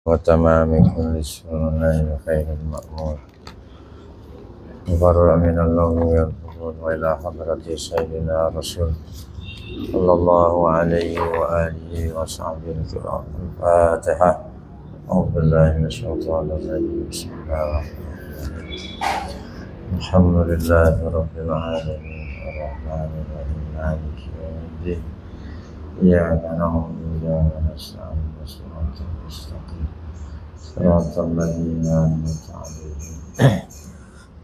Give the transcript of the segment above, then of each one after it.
وتمام كل سنة خير المأمور وبرأ من الله يرفضون وإلى حضرة سيدنا رسول صلى الله عليه وآله وصحبه الكرام. الفاتحة. أعوذ بالله من الشيطان الرجيم. بسم الله الرحمن الرحيم. الحمد لله رب العالمين الرحمن الرحيم مالك يوم الدين إياك نعبد وإياك نستعين صراط المستقيم صراط الذين أنعمت عليهم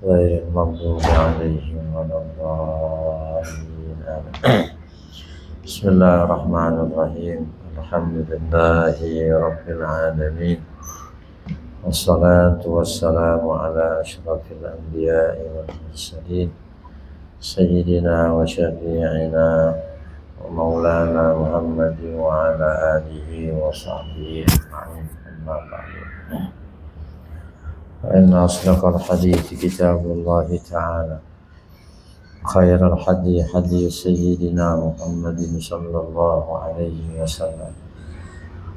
غير المغضوب عليهم ولا الضالين آمين. بسم الله الرحمن الرحيم. الحمد لله رب العالمين والصلاة والسلام على أشرف الأنبياء والمرسلين سيدنا وشفيعنا ومولانا محمد وعلى آله وصحبه أجمعين. أما بعد، فإن أصدق الحديث كتاب الله تعالى، خير الحديث حديث سيدنا محمد صلى الله عليه وسلم،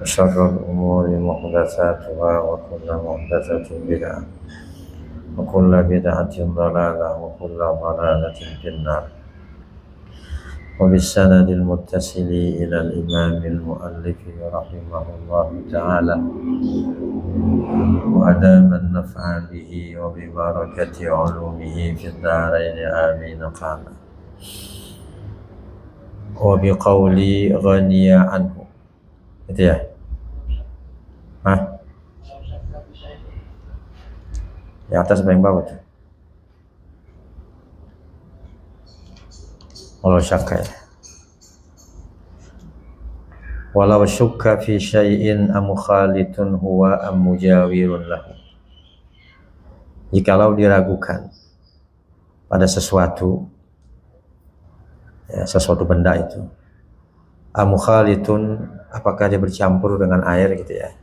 وشر الأمور محدثاتها وكل محدثة بدعة وكل بدعة ضلالة وكل ضلالة في النار. وبالسند المتصل إلى الإمام المؤلف رحمه الله تعالى وأدام النفع به وببركة علومه في الدارين آمين. قال وبقولي غني عنه. Itu ya? Hah? Yang atas apa yang bawah tuh? Walau syakka ya. Walau syukka fi syai'in amukhalitun huwa amujawirun lahu. Jikalau diragukan pada sesuatu, ya, sesuatu benda itu, amukhalitun, apakah dia bercampur dengan air gitu ya.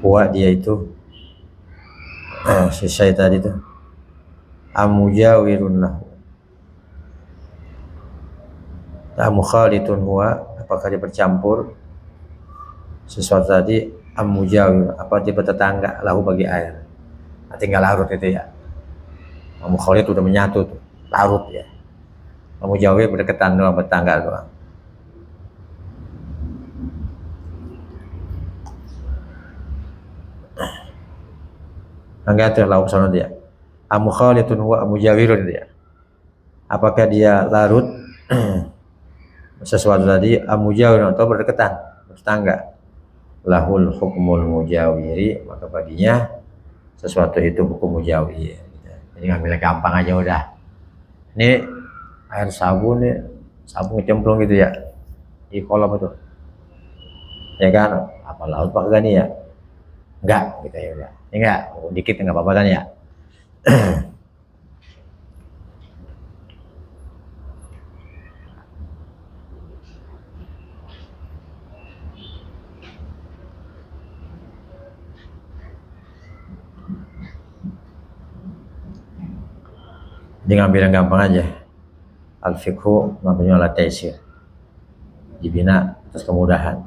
Huwa dia itu si syai' tadi itu amujawirun lahu. Amukhalitun huwa, apakah dia bercampur sesuatu tadi, amujawir, apa dia bertetangga lahu bagi air. Nah, tinggal larut itu ya. Amukhalit udah menyatu tuh, larut ya. Amujawir berdekatan doang, bertetangga doang. Enggak tuh lahu sana dia. Amukhalitun huwa amujawirun dia. Apakah dia larut sesuatu tadi, amujawir atau berdekatan, bertetangga, lahul hukmul mujawiri, maka baginya sesuatu itu hukum mujawir. Jadi ngambilnya gampang aja udah. Ini air sabun nih, sabun cemplung gitu ya di kolam itu, ya kan? Apa laut pakai gani ya? Enggak, gitu ya udah. Enggak, dikit enggak apa-apa kan ya. Jadi ngambil yang gampang aja. Al-fiqhu mabniun ala taysir, dibina atas kemudahan.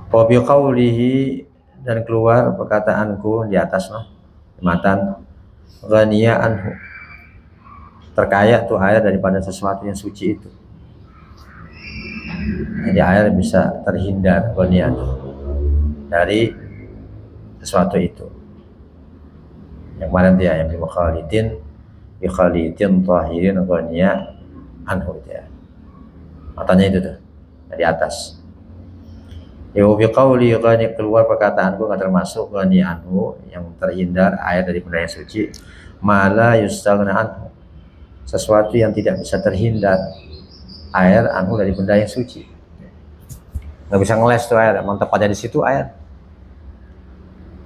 Wa bi qawlihi, dan keluar perkataanku di atas matan, ghaniya anhu, terkaya tuh air daripada sesuatu yang suci itu. Jadi air bisa terhindar ghaniya dari sesuatu itu. Yang mana dia yang bi khalitin tahirin ghaniya anhu itu ya. Matanya itu tuh dari atas. Ya bi qauli ghani, keluar perkataanku enggak termasuk ghani anhu, yang terhindar air dari benda yang suci, mala yustaghna anhu, sesuatu yang tidak bisa terhindar air anhu dari benda yang suci. Enggak bisa ngeles tuh air, mantap aja di situ air.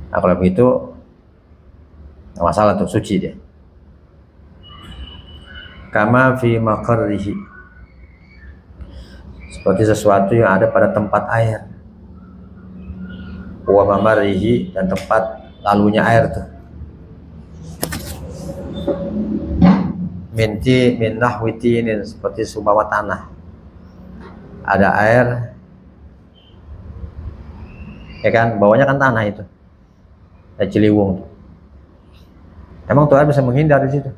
Nah kalau begitu nggak masalah tuh, suci dia. Kama fi maqarrihi, seperti sesuatu yang ada pada tempat air. Wa mamarihi, dan tempat lalunya air tuh. Minti min nahwitinin, seperti sumbawa tanah. Ada air ya kan, bawahnya kan tanah itu, kayak Ciliwung tuh. Emang tuh air bisa menghindar di situ,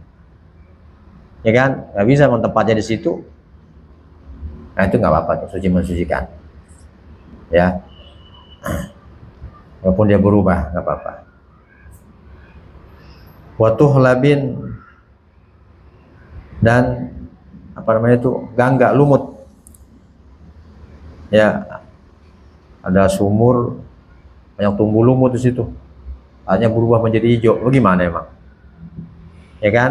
ya kan? Nggak bisa tempatnya di situ. Nah itu nggak apa-apa tuh, suci mensucikan, ya. Walaupun dia berubah nggak apa-apa. Watuh labin, dan apa namanya itu, gangga lumut, ya, ada sumur banyak tumbuh lumut di situ, akhirnya berubah menjadi hijau. Bagaimana emang, ya kan?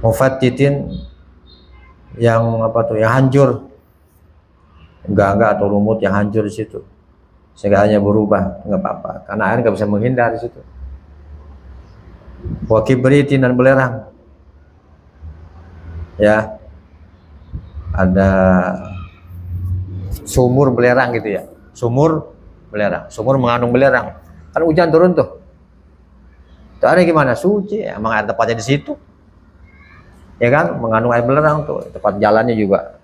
Mufattitin, yang apa tuh, yang hancur, gangga atau lumut yang hancur di situ sehingga hanya berubah, nggak apa-apa karena air nggak bisa menghindar di situ. Wa kibritin, dan belerang, ya, ada sumur belerang gitu ya, sumur belerang, sumur mengandung belerang, kan hujan turun tuh, itu airnya gimana, suci, emang air tempatnya di situ, ya kan, mengandung air belerang tuh, tempat jalannya juga,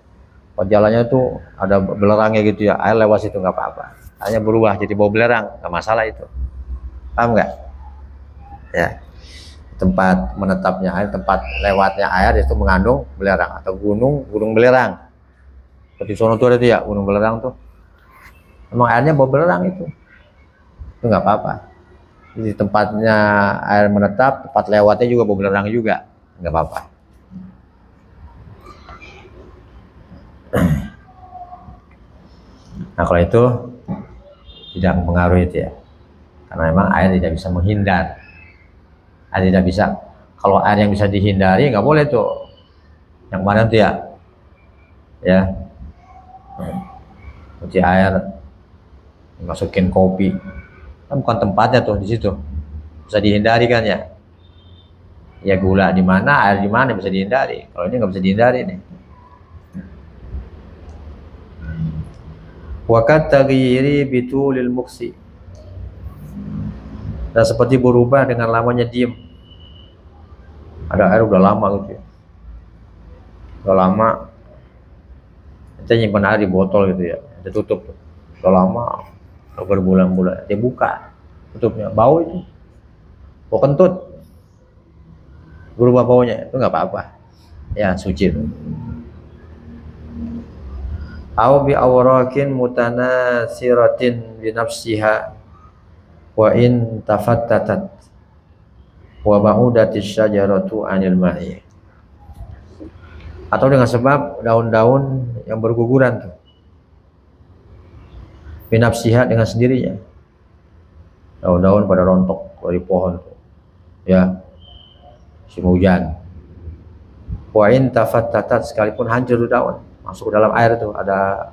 tempat jalannya tuh ada belerangnya gitu ya, air lewat situ nggak apa-apa, hanya berubah jadi bau belerang, nggak masalah itu, paham nggak? Ya, tempat menetapnya air, tempat lewatnya air itu mengandung belerang, atau gunung belerang. Seperti sono tuh ada tuh ya, gunung belerang tuh. Emang airnya bau belerang itu nggak apa-apa. Jadi tempatnya air menetap, tempat lewatnya juga bau belerang juga, nggak apa-apa. Nah kalau itu tidak mempengaruhi itu ya, karena memang air tidak bisa menghindar. Air tidak bisa, kalau air yang bisa dihindari nggak boleh tuh. Yang mana tuh ya, cuci air, masukin kopi, kan bukan tempatnya tuh di situ, bisa dihindari kan ya. Ya gula di mana, air di mana bisa dihindari. Kalau ini nggak bisa dihindari nih. Wakat taghyiri bitulil muksi, dan seperti berubah dengan lamanya diem. Ada air udah lama gitu ya, udah lama kita nyimpan air di botol gitu ya, kita tutup tuh, udah lama, udah berbulan-bulan, dia buka tutupnya, bau itu, bau kentut, berubah baunya, itu nggak apa-apa, ya suci itu. Au bi awrakin mutanasiratin bi nafsiha wa in tafattatat wa ba'udatis syajaratu anil ma'i, atau dengan sebab daun-daun yang berguguran tuh, bi nafsiha, dengan sendirinya, daun-daun pada rontok dari pohon tuh, ya, musim hujan. Wa in tafattatat, sekalipun hancur daun, masuk ke dalam air tuh, ada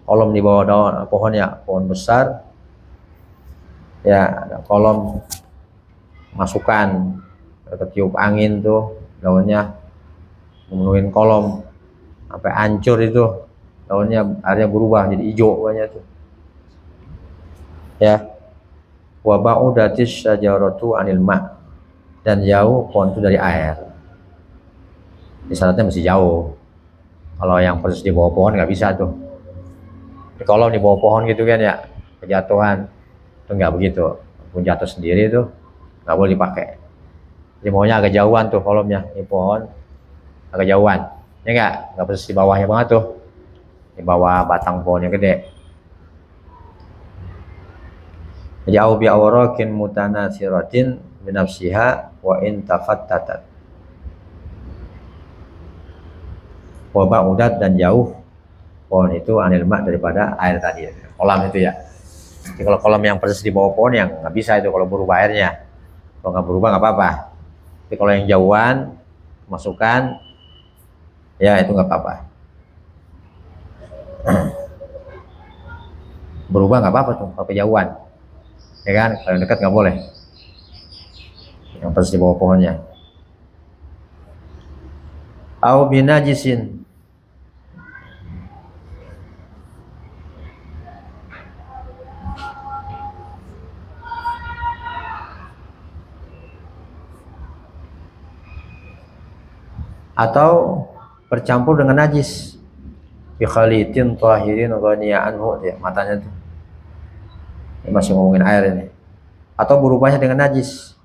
kolom di bawah daun pohonnya, pohon besar ya, ada kolom, masukkan, ketiup angin tuh daunnya memenuhi kolom sampai hancur itu daunnya, airnya berubah jadi hijau banyak tuh ya. Wa ba'udatis syajaratu anil ma', dan jauh pohon itu dari air. Di syaratnya mesti jauh. Kalau yang persis di bawah pohon nggak bisa tuh. Kalau di bawah pohon gitu kan ya, kejatuhan, itu nggak begitu. Pun jatuh sendiri tuh nggak boleh dipakai. Jadi maunya agak jauhan tuh kolomnya, di pohon agak jauhan. Ya nggak persis di bawahnya banget tuh, di bawah batang pohon yang gede. Jauh bi awrakin mutanasiratin bi nafsiha wa in tafattatat. Wa ba'udat, dan jauh pohon itu anil ma', daripada air tadi, kolam itu ya. Jadi kalau kolam yang persis di bawah pohon yang nggak bisa itu kalau berubah airnya. Kalau nggak berubah nggak apa-apa. Tapi kalau yang jauhan masukkan, ya itu nggak apa-apa. Berubah nggak apa-apa tuh kalau kejauhan, ya kan? Kalau yang dekat nggak boleh. Yang persis di bawah pohonnya. Au binajisin, atau bercampur dengan najis. bi khalitin tahirin ghaniya anhu, ya, matanya tuh. Ini masih ngomongin air ini. Atau berubahnya dengan najis.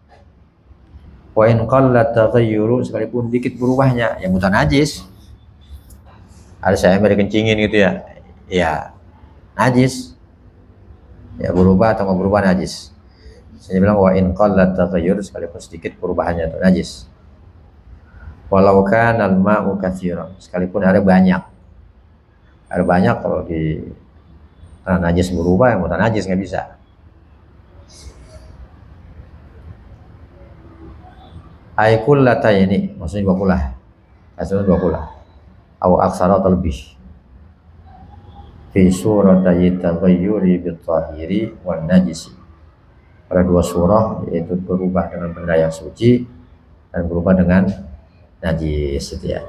Wa in qallat taghayyuru, sekalipun dikit berubahnya, ya bukan najis. Ada saya kencingin gitu ya. Ya, najis. Ya berubah atau nggak berubah najis. Saya bilang wa in qallat taghayyur, sekalipun sedikit perubahannya itu najis. Walau kana al-ma'u katsiran, sekalipun ada banyak. Ada banyak, kalau di najis berubah, yang bukan najis nggak bisa. Ay kullatayni, maksudnya 2 kula. Maksudnya 2 kula. Aw aksara atau lebih. Fi suratay taghayyuri bit-tahiri wan najisi. Pada 2 surah, yaitu berubah dengan benda yang suci dan berubah dengan najis itu ya.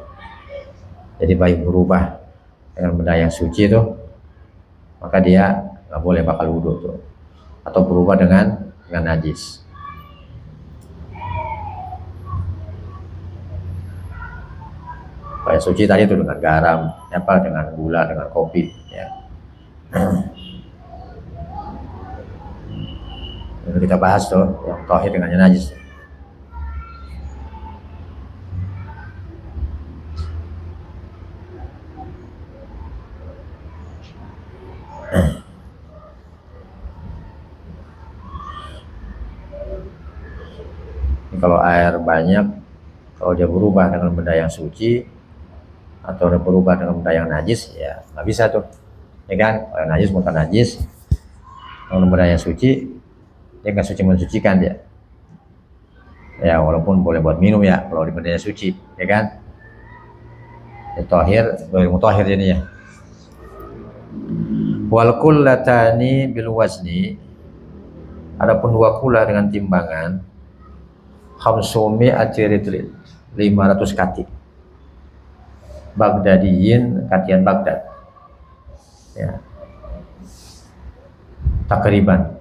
Jadi baik berubah dengan benda yang suci itu, maka dia nggak boleh bakal wudhu tuh. Atau berubah dengan najis. Kayak suci tadi itu dengan garam, apa, dengan gula, dengan kopi, ya. Ini kita bahas tuh yang tauhid dengan yang najis. Ini kalau air banyak, kalau dia berubah dengan benda yang suci atau dia berubah dengan benda yang najis, ya nggak bisa tuh, ya kan? Kalau najis bukan najis, kalau benda yang suci, dia nggak suci mensucikan dia. Ya walaupun boleh buat minum ya, kalau di benda yang suci, ya kan? Tahir, mutahhir jadinya. Wal kullatani bil wazni, adapun 2 kula dengan timbangan, khamsumi atiritlit, 500 kati. Baghdadiyin, katian Baghdad, ya, takriban,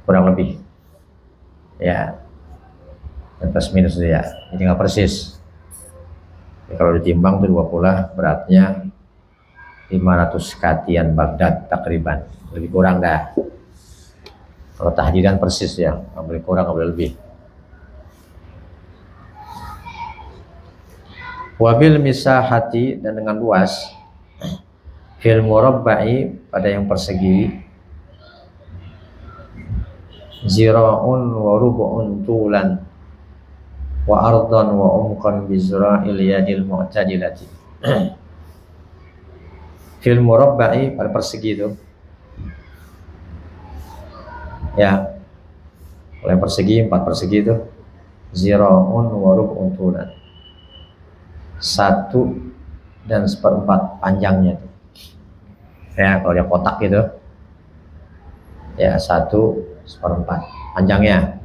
kurang lebih, ya, plus minus ya, ini nggak persis. Ya, kalau ditimbang tuh 2 kula beratnya 500 katian Baghdad takriban, lebih kurang dah. Kalau tahdidan persis ya, nggak boleh kurang, nggak boleh lebih. Wabil misahati, dan dengan luas, fil murabba'i, pada yang persegi, zira'un wa rubu'un tulan wa ardan wa umqan bizra'il yadil mu'tadilati. Fil murabba'i, pada persegi itu, ya, kalau yang persegi, 4 persegi itu, zira'un wa rubu'un tulan, 1 dan 1/4 panjangnya tuh. Ya kalau dia kotak gitu, ya 1/4 panjangnya.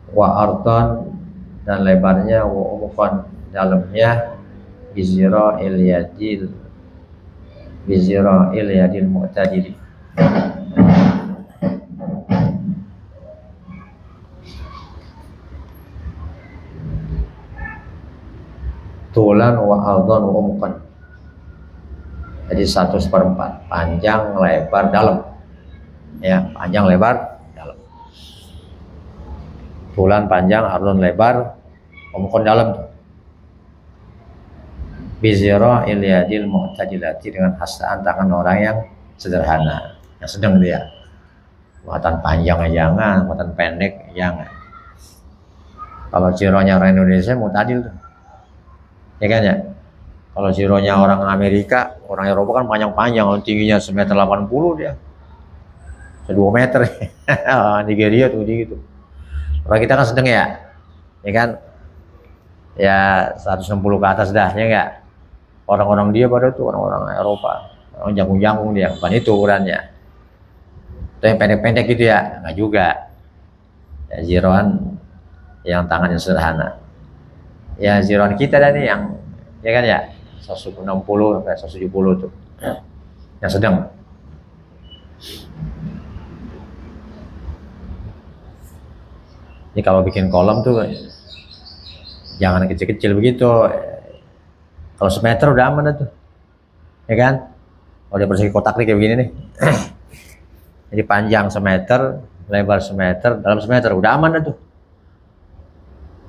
Wa ardan, dan lebarnya, wa umqan, dalamnya, bizira'il yadil mu'tadili. Tulan wa ardan wa umqan, jadi 1/4 panjang, lebar, dalam, ya, panjang, lebar, dalam. Tulan panjang, ardan lebar, umqan dalam. Bizira'il yadil mu'tadilati, dengan hastaan tangan orang yang sederhana, yang sedang dia. Muatan panjang jangan, muatan pendek jangan. Kalau cironya orang Indonesia mu'tadil tuh, ya kan ya. Kalau cironya orang Amerika, orang Eropa kan panjang-panjang, tingginya 1,80 m dia, 2 meter. Nigeria tuh gitu. Orang kita kan sedang ya kan, ya 160 ke atas dah, ya enggak. Orang-orang dia pada tuh orang-orang Eropa, orang jangkung-jangkung dia, bukan itu ukurannya. Itu yang pendek-pendek gitu ya, enggak juga. Ya ziroan yang tangan yang sederhana. Ya ziroan kita tadi yang, ya kan ya, 160 sampai 170 tuh, yang sedang. Ini kalau bikin kolam tuh jangan kecil-kecil begitu, Kalau semeter udah aman tuh, ya kan? Kalau dia persegi kotak nih kayak begini nih, jadi panjang semeter, lebar semeter, dalam semeter udah aman tuh,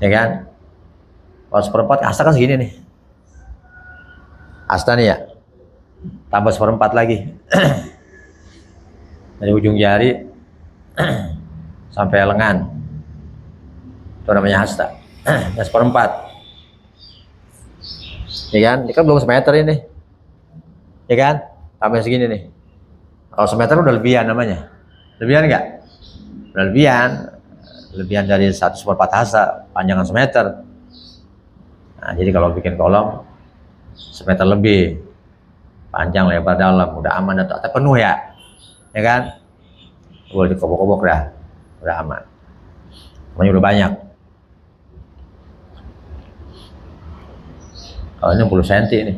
ya kan? Kalau seperempat asta kan segini nih, asta nih ya, tambah seperempat lagi, dari ujung jari sampai lengan, itu namanya asta. Dan seperempat, ya kan? Ini kan belum semeter ini, ya kan? Tambah segini nih. Kalau semeter udah lebihan namanya. Lebihan enggak? Udah lebihan. Lebihan dari 1/4 hasta, panjangan semeter. Nah, jadi kalau bikin kolom semeter lebih, panjang lebar dalam, udah aman atau penuh ya, ya kan? Boleh dikobok-kobok dah, udah aman. Namanya udah banyak. Kalau ini 60 cm ini,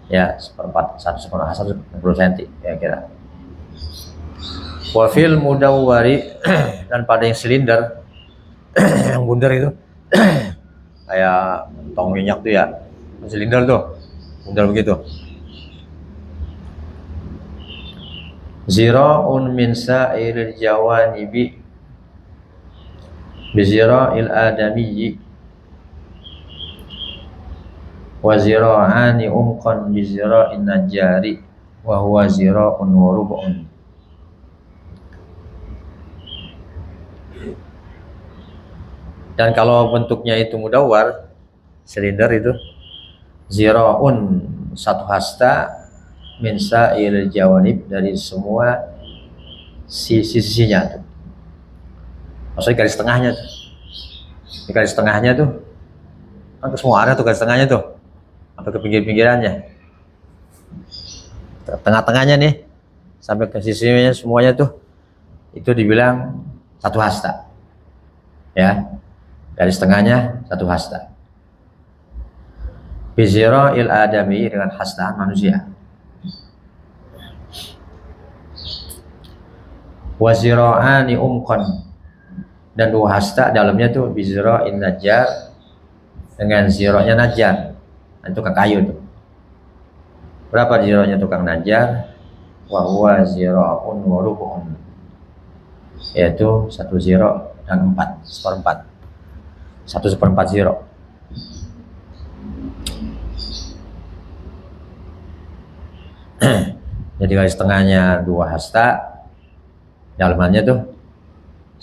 ya 1/4 cm ya kira. Wafil mudawwari dan pada yang silinder, yang bundar itu, kayak tong minyak tuh ya, silinder tuh, bundar begitu. Zira'un min sa'iril jawanibi bizira'il adamiyyi wa zira'ani umqan bizira'in najari wa huwa zira'un wa rub'un. Dan kalau bentuknya itu mudawwar, silinder itu, zira'un 1 hasta min sa'il jawanib, dari semua sisi-sisinya tuh. Maksudnya garis tengahnya tuh. Di garis tengahnya tuh kan semua ada tuh garis tengahnya tuh. Sampai ke pinggir-pinggirannya. Tengah-tengahnya nih sampai ke sisinya semuanya tuh itu dibilang 1 hasta. Ya. Garis tengahnya 1 hasta. Bizira'il adami, dengan hastaan manusia. Wazira'ani umqan, dan 2 hasta dalamnya tuh bizira'in najjar, dengan zira'nya najjar, tukang kayu tuh. Berapa zira'nya tukang najjar? Wa huwa zira'un wa rub'un, yaitu 1 zira' dan 4/4, 1/4 zira'. Jadi garis tengahnya 2 hasta, dalamannya tuh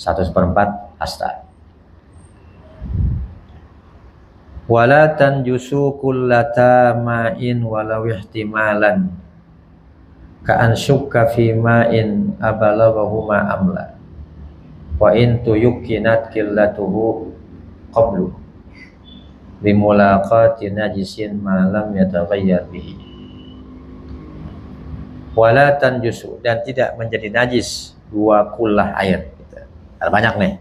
1/4 hasta. Wala tanjusu kullata ma'in walau ihtimalan ka'an syukka fi ma'in abalaghahu ma amla wa in tuyukinat qillatuhu qablu bimulaqati najisin ma lam yataghayyar bihi. Wala tanjusu, dan tidak menjadi najis 2 kullah air. Ada banyak nih.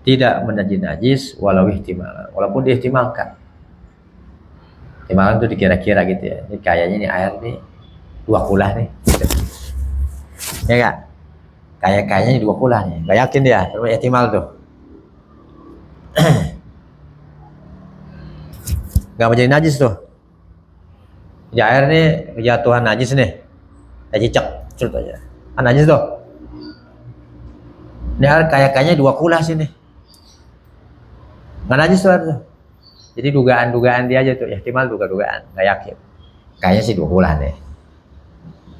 Tidak menjadi najis walau ihtimalan, walaupun diihtimalkan. Ihtimalan itu dikira-kira gitu ya. Ini kayaknya ini air nih 2 kullah nih. Gitu. Ya enggak? Kayaknya ini 2 kullah nih. Enggak yakin dia, cuma ihtimal tuh. Enggak menjadi najis tuh. Jadi air nih kejatuhan najis nih. Cicak, cerut aja. Najis tuh. Ini air kayaknya 2 kullah sini. Nggak najis tuh. Jadi dugaan dia aja tuh, ihtimal dugaan, nggak yakin. Kayaknya sih 2 kullah nih.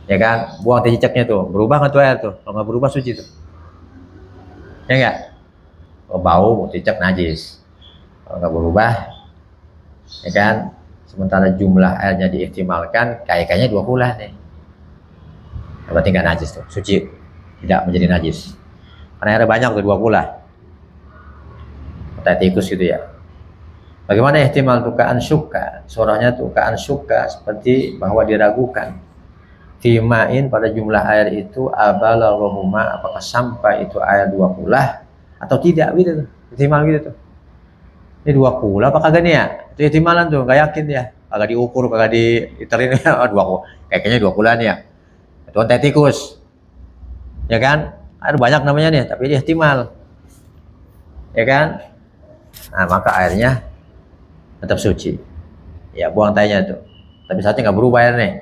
Ya kan, buang cicaknya tuh, berubah nggak tuh air tuh? Kalau nggak berubah suci tuh. Ya nggak? Kalau bau cicak najis. Kalau nggak berubah, ya kan? Sementara jumlah airnya diihtimalkan, kayaknya 2 kullah nih. Berarti nggak najis tuh, suci, tidak menjadi najis. Karena airnya banyak tuh 2 kullah. Kata tikus gitu ya. Bagaimana ihtimal tuh ka'an syukka? Surahnya tuh ka'an syukka, seperti bahwa diragukan. Fima'in, pada jumlah air itu, abalaghuhuma, apakah sampai itu air 2 kullah atau tidak gitu tuh. Ihtimal gitu tuh. Ini 2 kullah apa kagak nih ya? Itu ihtimalan tuh, nggak yakin ya. Kagak diukur, kagak diiterin ya. 2 kullah. Kayaknya 2 kullah nih ya. Itu kan tikus. Ya kan? Air banyak namanya nih, tapi dia ihtimal. Ya kan? Nah, maka airnya tetap suci. ya buang tainya tuh. Tapi saatnya nggak berubah ya nih,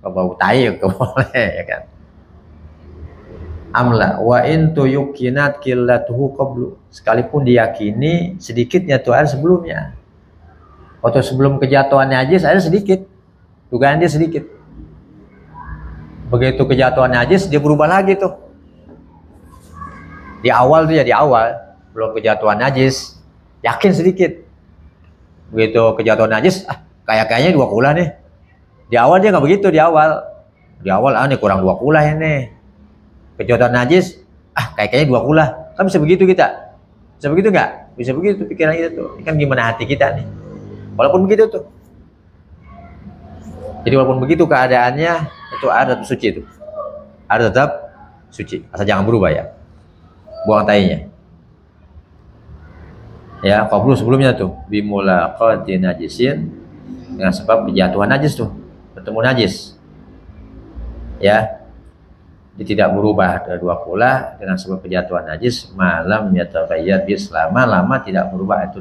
kalau bau tai nggak boleh ya kan. Amla wa in tuyukinat qillatuhu qablu, sekalipun diyakini sedikitnya tuh air sebelumnya. Waktu sebelum kejatuhan najis air sedikit, dugaan dia sedikit. Begitu kejatuhan najis dia berubah lagi tuh. Di awal tuh ya, di awal belum kejatuhan najis yakin sedikit. Begitu kejatuhan najis, kayaknya 2 kula nih. Di awal dia nggak begitu, di awal nih kurang 2 kula ini. Kejatuhan najis, kayaknya 2 kula. Kan bisa begitu kita? Bisa begitu nggak? Bisa begitu pikiran kita tuh. Ini kan gimana hati kita nih. Walaupun begitu tuh. Jadi walaupun begitu keadaannya, itu air tetap suci itu. Air tetap suci. Asal jangan berubah ya. Buang tainya. Ya, qablu sebelumnya tuh. Bimulaqati najisin, dengan sebab kejatuhan najis tuh. Bertemu najis. Ya. Dia tidak berubah dari 2 kula dengan sebab kejatuhan najis malam yataghayyar bi, selama tidak berubah itu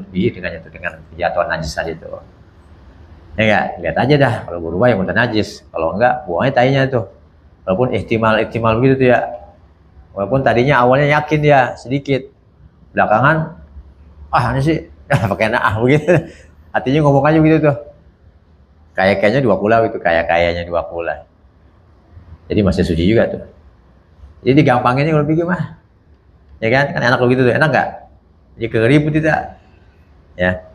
dengan kejatuhan najis tadi itu. Ya enggak, lihat aja dah kalau berubah yang mutan najis, kalau enggak buangnya tainya tuh. Walaupun ihtimal begitu tuh ya. Walaupun tadinya awalnya yakin dia sedikit. Belakangan ini sih pakai begitu. Artinya ngomong aja begitu tuh. Kayaknya 2 kula gitu, kayaknya 2 kula. Jadi masih suci juga tuh. Jadi gampanginnya kalau pikir mah, ya kan enak kalau gitu tuh, enak nggak? Jadi keribut tidak, ya.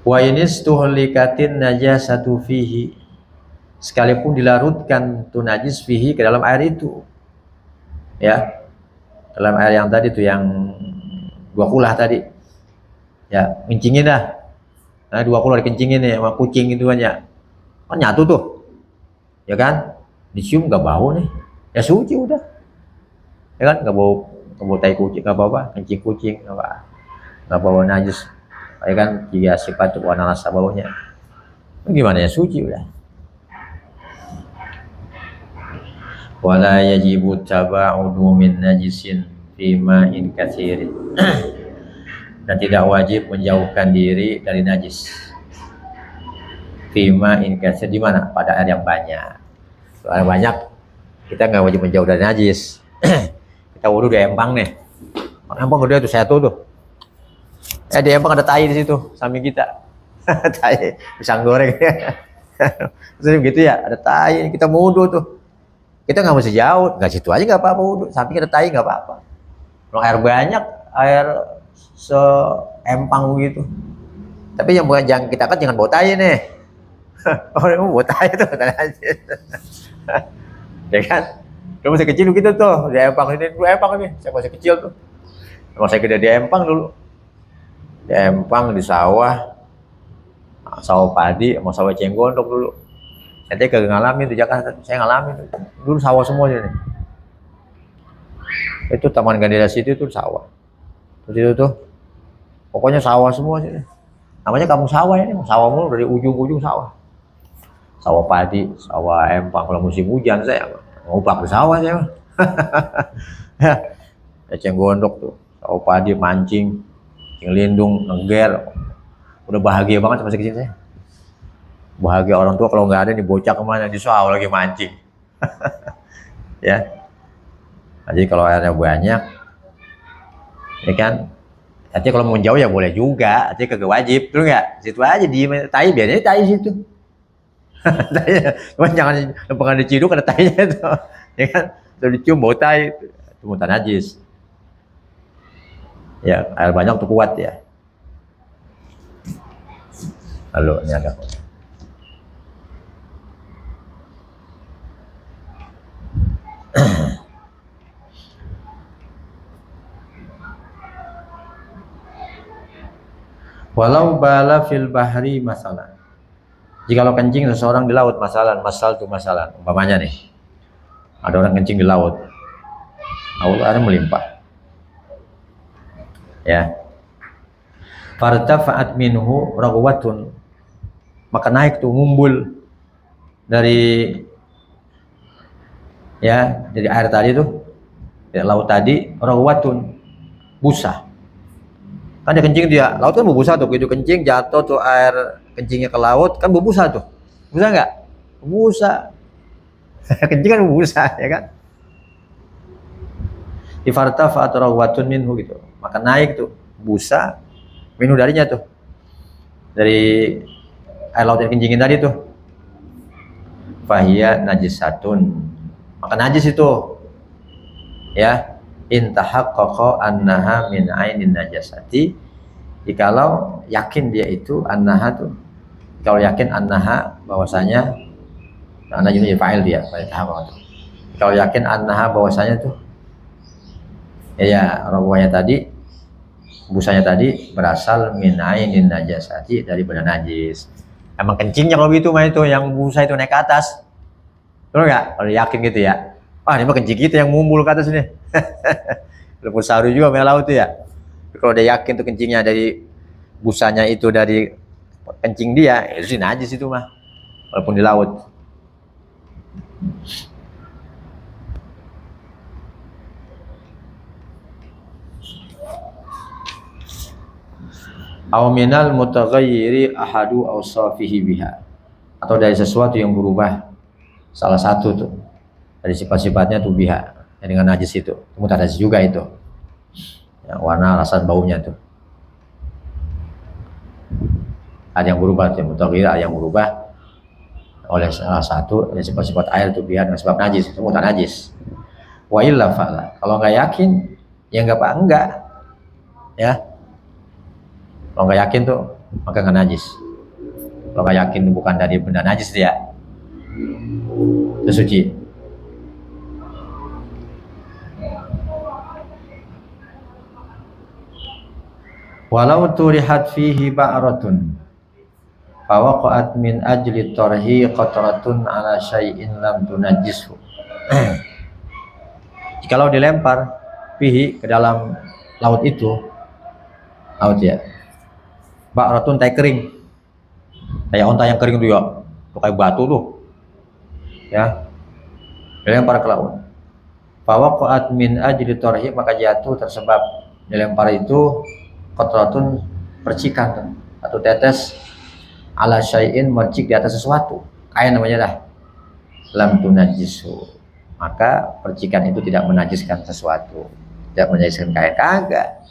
Wa inistuhlikatin najasatu fihi, sekalipun dilarutkan tuh najis fihi ke dalam air itu, ya, dalam air yang tadi tuh yang 2 kulah tadi, ya, kencingin dah, 2 kulah dikencingin nih sama kucing itu aja, kan nyatu tuh, ya kan, dicium nggak bau nih. Ya suci udah, ya kan nggak bau tai kucing, nggak apa-apa, kencing kucing nggak bau najis, ya kan jika sifat itu warna rasa baunya, gimana ya suci udah. Wala yajibu taba'udu min najisin fima in katsirin, dan tidak wajib menjauhkan diri dari najis. Fima in katsir, di mana? Pada air yang banyak. Kalau air banyak kita nggak wajib menjauh dari najis. Kita wudhu di empang nih, empang gede tuh satu tuh. Di empang ada tai di situ samping kita. Tai pisang goreng. Terus begitu ya, ada tai, kita mau wudhu tuh. Kita nggak mesti jauh, nggak situ aja nggak apa-apa wudhu. Samping ada tai nggak apa-apa. Kalau air banyak, air seempang begitu. Tapi yang bukan jangan kita kan jangan bawa tai nih. Oh, bawa tai tuh, najis. Ya kan, dulu masih kecil gitu tuh di empang ini, saya masih kecil tuh, emang saya gede di empang dulu, di empang di sawah padi sama sawah cenggondok dulu. Saya kagak ngalamin di Jakarta, saya ngalamin dulu sawah semuanya nih. Itu Taman Gandira City itu sawah, terus itu tuh pokoknya sawah semua sih, namanya kampung sawah ini, sawah mulu dari ujung-ujung sawah padi, sawah empang. Kalau musim hujan saya ngupak di sawah saya. Ya cenggondok tuh, sawah padi, mancing, lindung, ngeger. Udah bahagia banget masih kecil saya. Bahagia orang tua kalau nggak ada nih bocah kemana, di sawah lagi mancing. Ya. Jadi kalau airnya banyak, ya kan. Artinya kalau mau jauh ya boleh juga, artinya kagak wajib, betul nggak? Situ aja di tai, biarnya tai situ. Cuma jangan lempengan diciduk ada tainya itu, ya kan? Kalau dicium bau tai itu mutan najis. Ya air banyak tuh kuat ya. Lalu ini agak walau bala fil bahri masalah. Jikalau kencing seseorang di laut, masal umpamanya nih, ada orang kencing di laut, air melimpah, ya, fartafa'at minhu raghwatun, maka naik tuh ngumbul dari air tadi tuh, dari laut tadi, raghwatun, busa, Kan dia kencing dia, laut kan berbusa tuh, begitu kencing jatuh tuh air kencingnya ke laut kan berbusa tuh. Busa nggak? Berbusa. Kencing kan berbusa ya kan? Ifartafa atau rawatun minhu gitu. Maka naik tuh busa minhu darinya tuh. Dari air laut yang kencingin tadi tuh. Fahiya najisatun. Maka najis itu. Ya, intahaqqaqa annaha min ainin najasati. Jikalau yakin dia itu annaha tuh. Kalau yakin annaha bahwasanya karena jadi fa'il dia, kalau yakin annaha bahwasanya tuh ya rawanya tadi busanya tadi berasal min ainin najasati dari benda najis. Emang kencingnya kalau gitu mah itu yang busa itu naik ke atas. Betul nggak? Kalau yakin gitu ya. Ini mah kencing kita yang mumbul ke atas ini. Lepas saru juga main laut tuh ya. Kalau dia yakin tuh kencingnya dari busanya itu dari kencing dia, itu sih najis itu mah. Walaupun di laut. Aw minal mutaghayyiri ahadu awsafihi biha. Atau dari sesuatu yang berubah salah satu tuh dari sifat-sifatnya tuh biha yang dengan najis itu mutadajis juga itu yang warna rasa baunya tuh ada yang berubah tuh mutaghayyir, ada yang berubah oleh salah satu dari sifat-sifat air tuh biha dengan sebab najis itu mutanajis. Wa illa fa'la, kalau nggak yakin ya nggak enggak ya, kalau nggak yakin tuh maka nggak najis. Kalau nggak yakin bukan dari benda najis dia itu suci. Walau turihat fihi ba'ratun fawaqa'at min ajli tarhi qatratun ala syai'in lam tunajjishu. Jikalau dilempar fihi ke dalam laut itu, laut ya, ba'ratun tai kering, kayak onta yang kering tuh ya, tuh kayak batu tuh ya, dilempar ke laut. Fawaqa'at min ajli tarhi, maka jatuh tersebab dilempar itu qatratun percikan atau tetes ala syai'in mercik di atas sesuatu kayak namanya dah lam tunajjisu, maka percikan itu tidak menajiskan sesuatu, tidak menajiskan kain, kagak.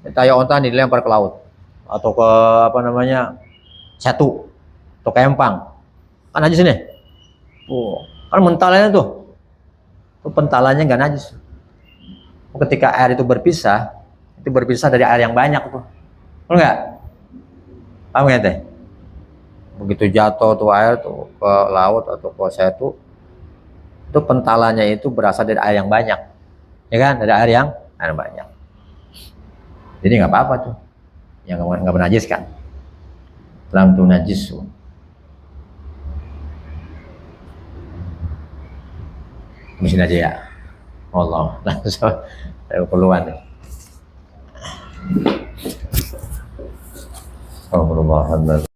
Kayak onta nih dilempar ke laut atau ke apa namanya satu atau ke empang kan najis nih. Kan mentalannya tuh pentalannya nggak najis. Ketika air itu berpisah dari air yang banyak tuh. Betul nggak? Paham nggak teh? Begitu jatuh tuh air tuh ke laut atau ke setu, itu pentalannya itu berasal dari air yang banyak, ya kan? Dari air yang banyak. Jadi nggak apa-apa tuh, yang nggak menajiskan. Lam tunajisu. Mesin aja ya. Allah, langsung ada keperluan nih. Alhamdulillah.